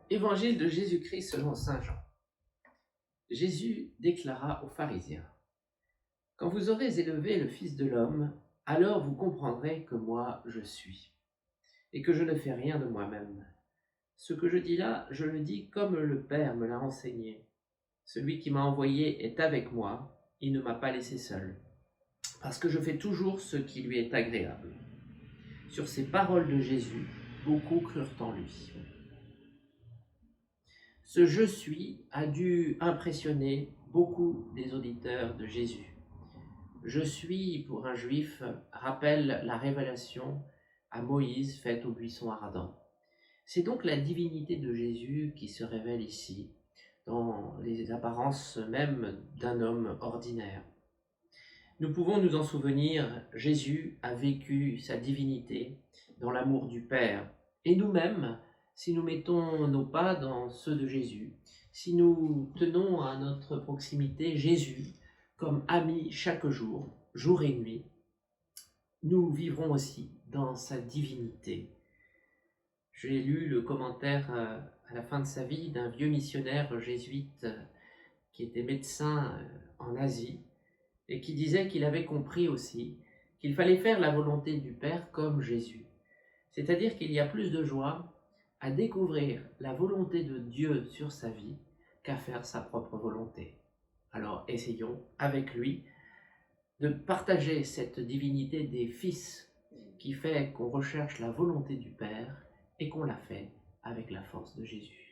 Évangile de Jésus-Christ selon saint Jean. Jésus déclara aux pharisiens: Quand vous aurez élevé le Fils de l'homme, alors vous comprendrez que moi je suis, et que je ne fais rien de moi-même. Ce que je dis là, je le dis comme le Père me l'a enseigné. Celui qui m'a envoyé est avec moi, il ne m'a pas laissé seul, parce que je fais toujours ce qui lui est agréable. Sur ces paroles de Jésus, beaucoup crurent en lui. Ce je suis a dû impressionner beaucoup des auditeurs de Jésus. Je suis, pour un juif, rappelle la révélation à Moïse faite au buisson ardent. C'est donc la divinité de Jésus qui se révèle ici, dans les apparences même d'un homme ordinaire. Nous pouvons nous en souvenir, Jésus a vécu sa divinité dans l'amour du Père. Et nous-mêmes, si nous mettons nos pas dans ceux de Jésus, si nous tenons à notre proximité Jésus comme ami chaque jour, jour et nuit, nous vivrons aussi dans sa divinité. J'ai lu le commentaire à la fin de sa vie d'un vieux missionnaire jésuite qui était médecin en Asie, et qui disait qu'il avait compris aussi qu'il fallait faire la volonté du Père comme Jésus. C'est-à-dire qu'il y a plus de joie à découvrir la volonté de Dieu sur sa vie qu'à faire sa propre volonté. Alors essayons avec lui de partager cette divinité des fils qui fait qu'on recherche la volonté du Père et qu'on la fait avec la force de Jésus.